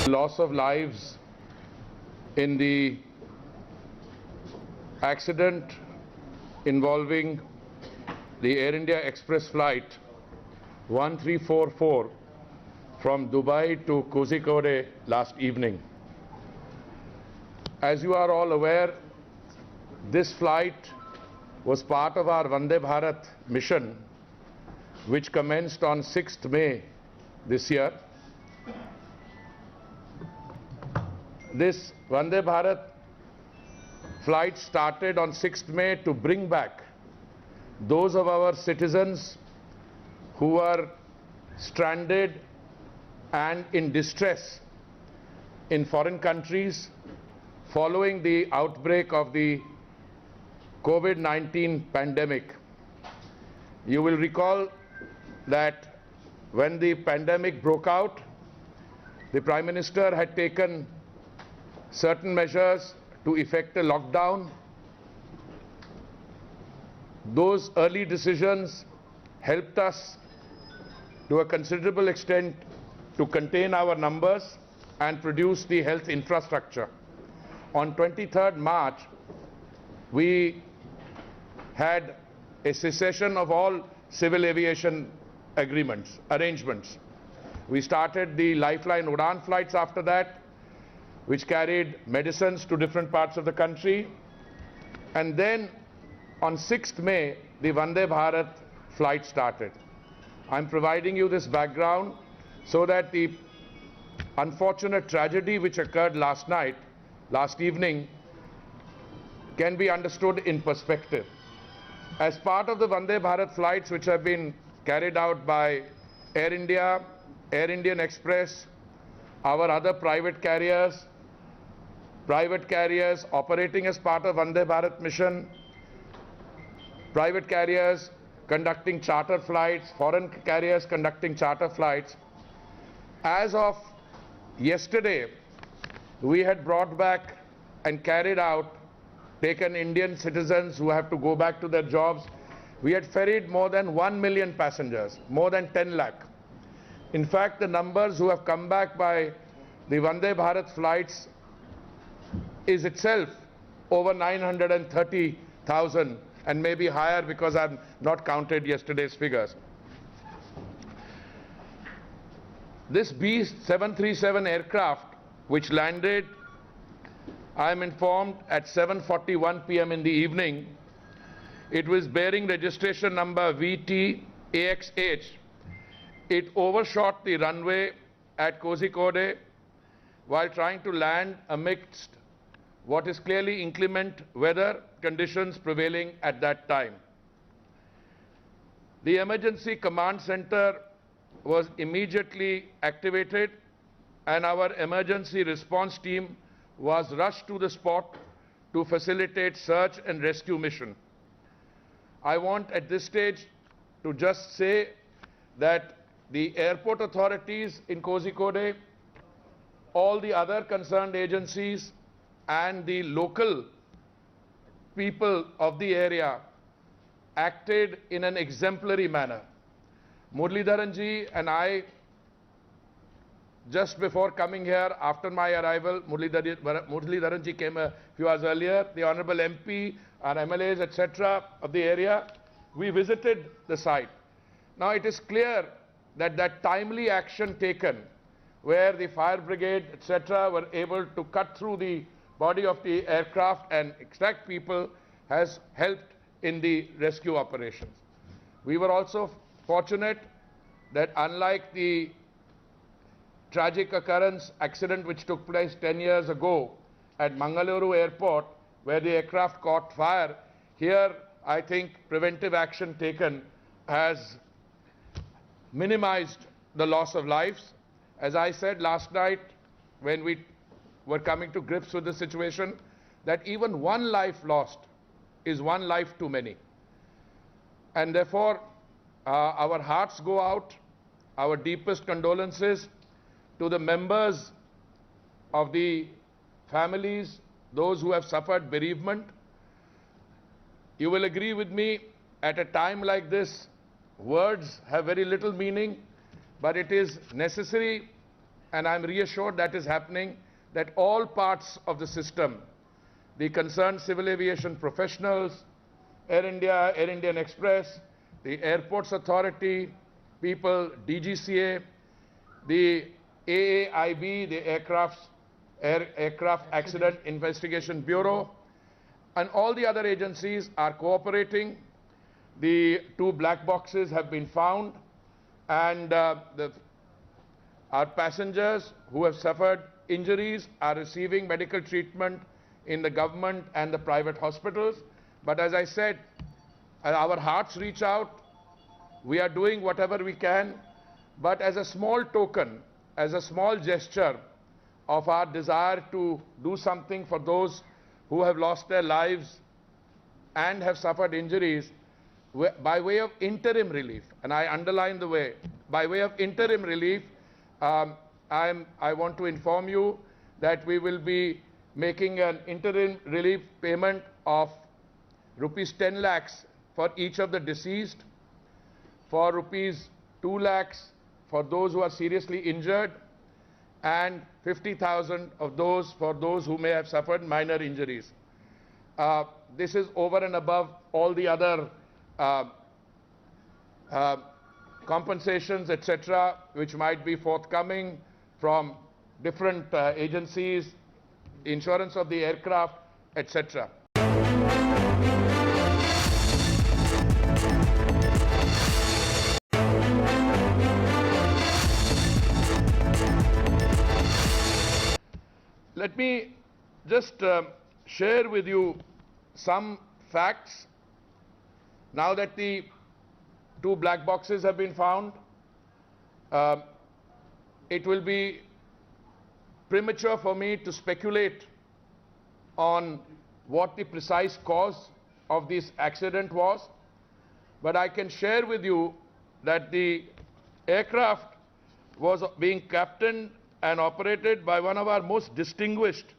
Loss of lives in the accident involving the Air India Express flight 1344 from Dubai to Kozhikode last evening. As you are all aware, this flight was part of our Vande Bharat mission, which commenced on 6th May this year. This Vande Bharat flight started on 6th May to bring back those of our citizens who were stranded and in distress in foreign countries following the outbreak of the COVID-19 pandemic. You will recall that when the pandemic broke out, the Prime Minister had taken certain measures to effect a lockdown. Those early decisions helped us to a considerable extent to contain our numbers and produce the health infrastructure. On 23rd March, we had a cessation of all civil aviation arrangements. We started the Lifeline Udan flights after that, which carried medicines to different parts of the country. And then on 6th May, the Vande Bharat flight started. I'm providing you this background so that the unfortunate tragedy which occurred last evening, can be understood in perspective. As part of the Vande Bharat flights which have been carried out by Air India, Air Indian Express, our other private carriers operating as part of Vande Bharat mission, private carriers conducting charter flights, foreign carriers conducting charter flights. As of yesterday, we had brought back and carried out, taken Indian citizens who have to go back to their jobs. We had ferried more than 1 million passengers, more than 10 lakh. In fact, the numbers who have come back by the Vande Bharat flights is itself over 930,000 and maybe higher because I've not counted yesterday's figures. This B737 aircraft, which landed, I am informed, at 7:41 p.m. in the evening. It was bearing registration number VT-AXH. It overshot the runway at Kozhikode while trying to land amidst what is clearly inclement weather conditions prevailing at that time. The emergency command center was immediately activated and our emergency response team was rushed to the spot to facilitate search and rescue mission. I want at this stage to just say that the airport authorities in Kozhikode, all the other concerned agencies and the local people of the area acted in an exemplary manner. Muralidharan ji and I, just before coming here, after my arrival, Muralidharan ji came a few hours earlier, the Honorable MP, our MLAs, etc. of the area, we visited the site. Now it is clear that that timely action taken, where the fire brigade, etc. were able to cut through the body of the aircraft and extract people, has helped in the rescue operations. We were also fortunate that unlike the tragic accident which took place 10 years ago at Mangaluru airport, where the aircraft caught fire, here I think preventive action taken has minimized the loss of lives. As I said last night when we were coming to grips with the situation, that even one life lost is one life too many. And therefore, our hearts go out, our deepest condolences to the members of the families, those who have suffered bereavement. You will agree with me, at a time like this, words have very little meaning, but it is necessary and I'm reassured that is happening, that all parts of the system, the concerned civil aviation professionals, Air India, Air Indian Express, the Airports Authority, people, DGCA, the AAIB, the Aircraft Accident Investigation Bureau, and all the other agencies are cooperating. The 2 black boxes have been found, and our passengers who have suffered injuries are receiving medical treatment in the government and the private hospitals. But as I said, our hearts reach out. We are doing whatever we can, but as a small token, as a small gesture of our desire to do something for those who have lost their lives and have suffered injuries, by way of interim relief, and I underline the way, by way of interim relief, I want to inform you that we will be making an interim relief payment of rupees 10 lakhs for each of the deceased, for rupees 2 lakhs for those who are seriously injured, and 50,000 of those for those who may have suffered minor injuries. This is over and above all the other compensations, etc., which might be forthcoming from different agencies, insurance of the aircraft, etc. Let me just share with you some facts. Now that the 2 black boxes have been found, it will be premature for me to speculate on what the precise cause of this accident was, but I can share with you that the aircraft was being captained and operated by one of our most distinguished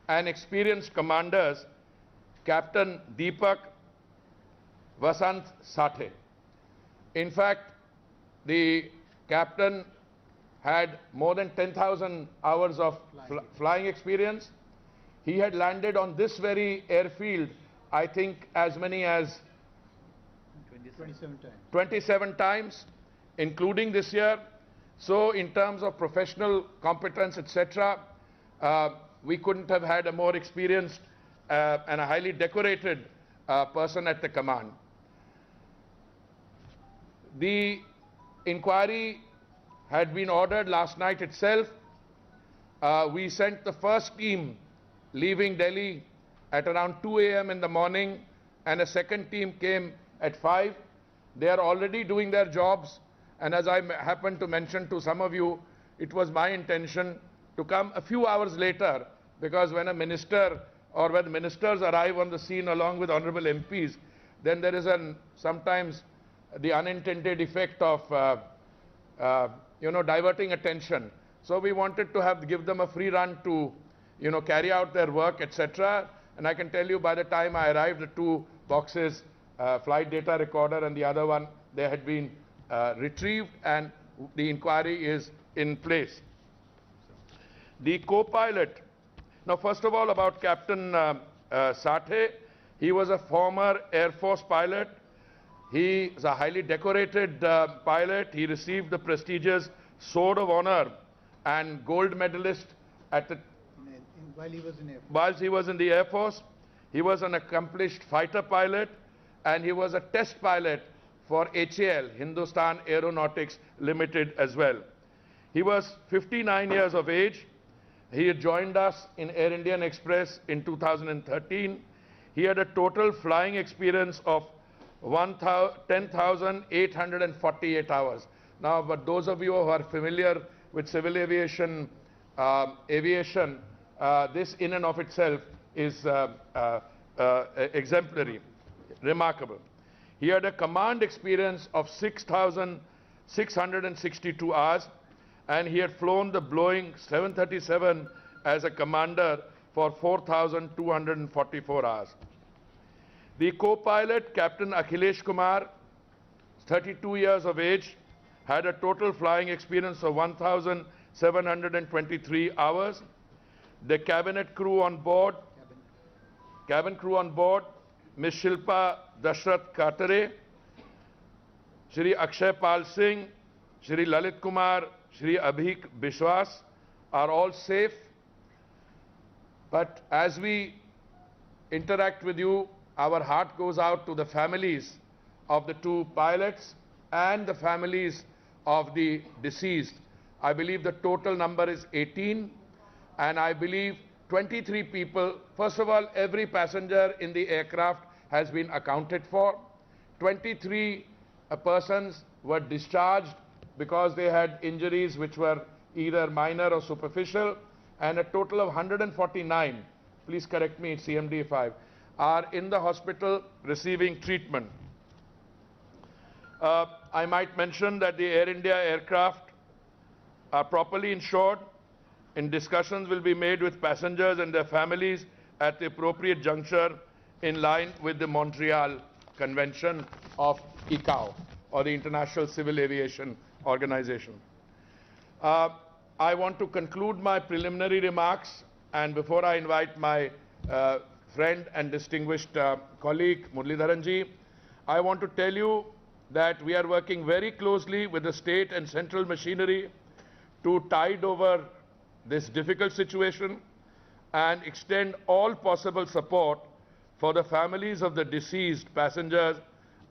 and experienced commanders, Captain Deepak Vasant Sathe. In fact, the captain had more than 10,000 hours of flying experience. He had landed on this very airfield, I think, as many as 27 times, including this year. So in terms of professional competence, etc., we couldn't have had a more experienced and a highly decorated person at the command. The inquiry had been ordered last night itself. We sent the first team leaving Delhi at around 2 a.m. in the morning, and a second team came at 5. They are already doing their jobs, and as I happened to mention to some of you, it was my intention to come a few hours later, because when a minister or when ministers arrive on the scene along with honorable MPs, then there is sometimes the unintended effect of diverting attention. So we wanted to give them a free run to carry out their work, etc. And I can tell you, by the time I arrived, the 2 boxes, flight data recorder and the other one, they had been retrieved, and the inquiry is in place. The co-pilot. Now, first of all, about Captain Sathe. He was a former Air Force pilot. He is a highly decorated pilot. He received the prestigious Sword of Honor and gold medalist at the while he was in Air Force. Whilst he was in the Air Force. He was an accomplished fighter pilot, and he was a test pilot for HAL, Hindustan Aeronautics Limited, as well. He was 59 years of age. He had joined us in Air Indian Express in 2013. He had a total flying experience of 10,848 hours. Now, but those of you who are familiar with civil aviation, this in and of itself is exemplary, remarkable. He had a command experience of 6,662 hours, and he had flown the Boeing 737 as a commander for 4,244 hours. The co-pilot, Captain Akhilesh Kumar, 32 years of age, had a total flying experience of 723 hours. The cabin crew on board, Ms. Shilpa Dashrath Katare, Shri Akshay Pal Singh, Shri Lalit Kumar, Shri Abhik Bishwas are all safe. But as we interact with you, our heart goes out to the families of the two pilots and the families of the deceased. I believe the total number is 18, and I believe 23 people. First of all, every passenger in the aircraft has been accounted for. 23 persons were discharged because they had injuries which were either minor or superficial, and a total of 149, please correct me, it's CMD 5, are in the hospital receiving treatment. I might mention that the Air India aircraft are properly insured, and discussions will be made with passengers and their families at the appropriate juncture in line with the Montreal Convention of ICAO, or the International Civil Aviation Organization. I want to conclude my preliminary remarks, and before I invite my friend and distinguished colleague Muralidharanji, I want to tell you that we are working very closely with the state and central machinery to tide over this difficult situation and extend all possible support for the families of the deceased passengers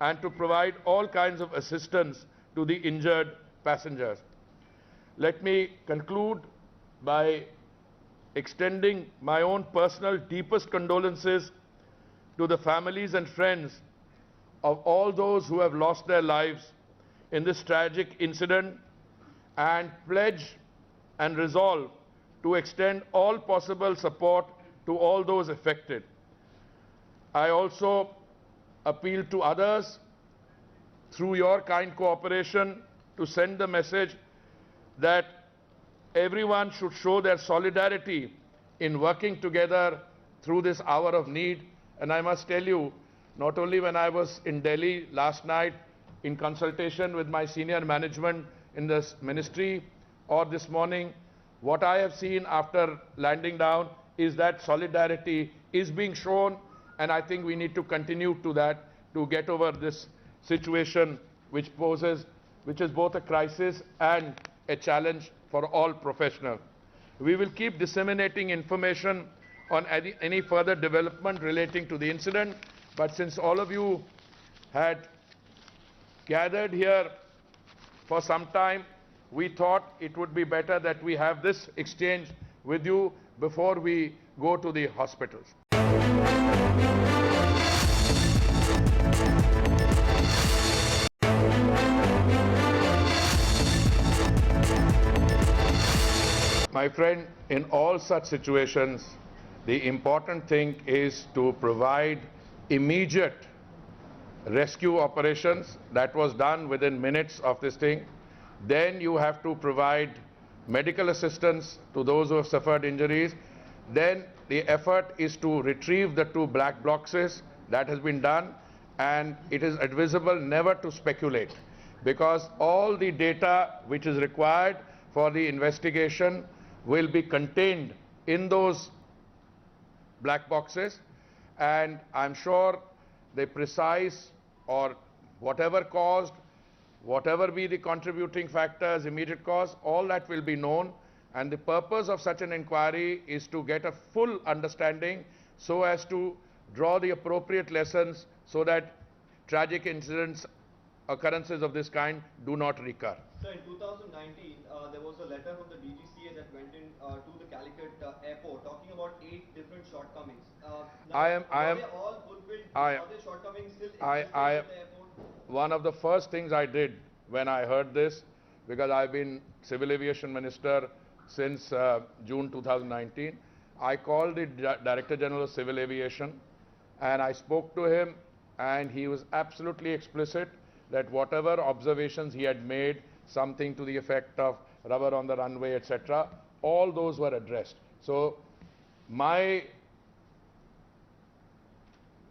and to provide all kinds of assistance to the injured passengers. Let me conclude by extending my own personal deepest condolences to the families and friends of all those who have lost their lives in this tragic incident, and pledge and resolve to extend all possible support to all those affected. I also appeal to others through your kind cooperation to send the message that everyone should show their solidarity in working together through this hour of need. And I must tell you, not only when I was in Delhi last night in consultation with my senior management in this ministry, or this morning, what I have seen after landing down is that solidarity is being shown, and I think we need to continue to that to get over this situation which is both a crisis and a challenge for all professionals. We will keep disseminating information on any further development relating to the incident, but since all of you had gathered here for some time, we thought it would be better that we have this exchange with you before we go to the hospitals. My friend, in all such situations, the important thing is to provide immediate rescue operations. That was done within minutes of this thing. Then you have to provide medical assistance to those who have suffered injuries. Then the effort is to retrieve the two black boxes. That has been done, and it is advisable never to speculate, because all the data which is required for the investigation will be contained in those black boxes, and I'm sure the precise or whatever caused, whatever be the contributing factors, immediate cause, all that will be known, and the purpose of such an inquiry is to get a full understanding so as to draw the appropriate lessons so that tragic occurrences of this kind do not recur. So in 2019, there was a letter from the DGCA that went in to the Calicut airport talking about 8 different shortcomings. Are they all fulfilled? Are there shortcomings still existing at the airport? One of the first things I did when I heard this, because I've been Civil Aviation Minister since June 2019, I called the Director General of Civil Aviation and I spoke to him, and he was absolutely explicit that whatever observations he had made, something to the effect of rubber on the runway, etc., all those were addressed. So my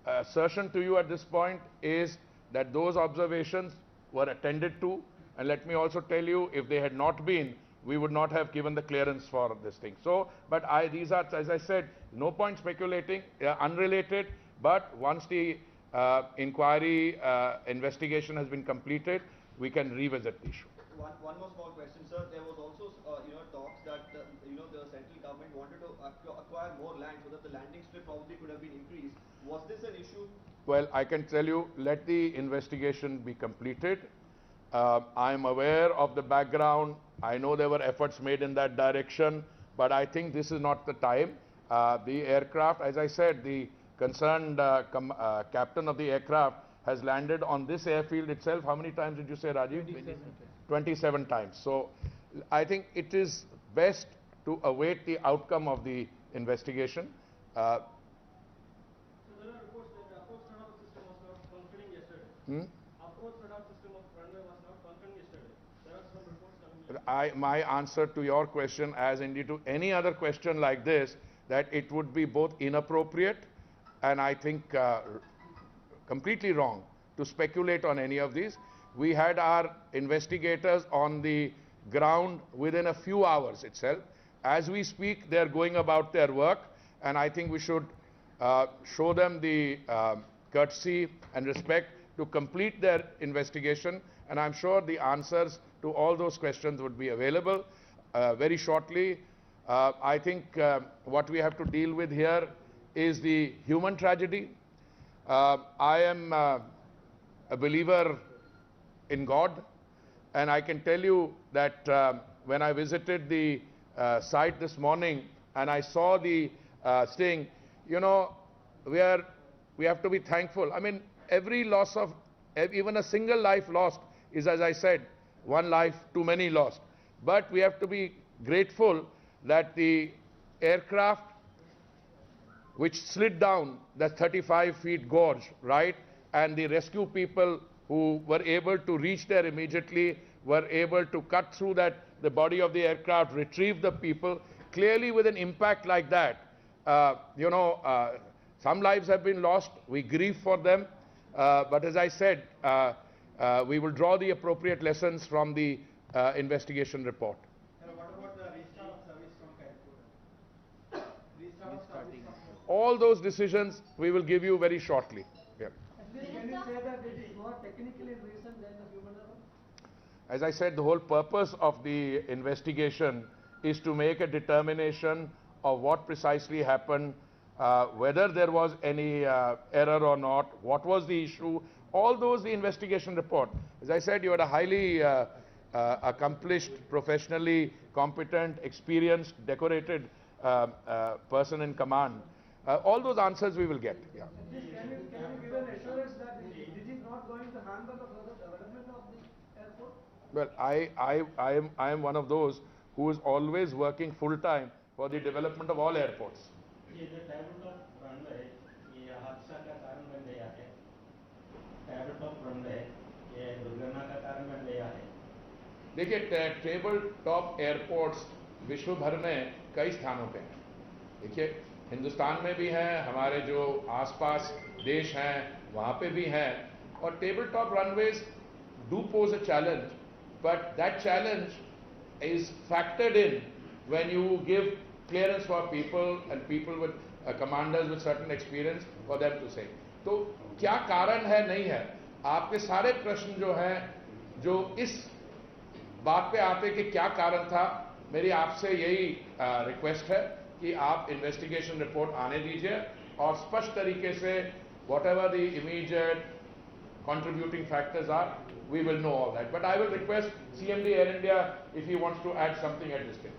assertion to you at this point is that those observations were attended to, and let me also tell you, if they had not been, we would not have given the clearance for this thing. So, but these are, as I said, no point speculating, unrelated, but once the inquiry investigation has been completed, we can revisit the issue. One more small question, sir. There was also, talks that, the central government wanted to acquire more land so that the landing strip probably could have been increased. Was this an issue? Well, I can tell you, let the investigation be completed. I am aware of the background. I know there were efforts made in that direction, but I think this is not the time. The aircraft, as I said, the concerned captain of the aircraft has landed on this airfield itself. How many times did you say, Rajiv? 27 times. So I think it is best to await the outcome of the investigation. So there are reports that the approach radar system was not functioning yesterday. Approach radar system of runway was not functioning yesterday. There are some reports coming. My answer to your question, as indeed to any other question like this, that it would be both inappropriate and I think completely wrong to speculate on any of these. We had our investigators on the ground within a few hours itself. As we speak, they are going about their work, and I think we should show them the courtesy and respect to complete their investigation, and I'm sure the answers to all those questions would be available very shortly. I think what we have to deal with here is the human tragedy. I am a believer in God, and I can tell you that when I visited the site this morning and I saw the sting, we have to be thankful. I mean, every loss of, even a single life lost is, as I said, one life too many lost. But we have to be grateful that the aircraft which slid down the 35 feet gorge, right, and the rescue people who were able to reach there immediately, were able to cut through the body of the aircraft, retrieve the people. Clearly with an impact like that, some lives have been lost, we grieve for them, but as I said, we will draw the appropriate lessons from the investigation report. What about the restart of service from Kaipur? Restart of service from All those decisions we will give you very shortly. Yeah. Can you say that it is more technically reason than the human error? As I said, the whole purpose of the investigation is to make a determination of what precisely happened, whether there was any error or not, what was the issue, all those the investigation report. As I said, you had a highly accomplished, professionally competent, experienced, decorated person in command. All those answers we will get. Yeah. Can you give an assurance that this is not going to hamper the further development of the airport? Well, I am one of those who is always working full time for the development of all airports. ये जो tabletop runway ये हादसा का कारण बन गया है. tabletop runway ये दुर्घटना का कारण बन गया है. देखिए, टेबल टॉप एयरपोर्ट्स विश्व भर में कई स्थानों पे हैं. देखिए, हिंदुस्तान में भी हैं, हमारे जो आसपास देश हैं वहाँ पे भी हैं, और table top runways do pose a challenge, but that challenge is factored in when you give clearance for people and people with commanders with certain experience for them to say. तो क्या कारण है, नहीं है, आपके सारे प्रश्न जो हैं, जो इस बात पे आते कि क्या कारण था, मेरी आपसे यही रिक्वेस्ट है कि आप इन्वेस्टिगेशन रिपोर्ट आने दीजिए और स्पष्ट तरीके से whatever the immediate contributing factors are, we will know all that. But I will request CMD Air India if he wants to add something at this stage.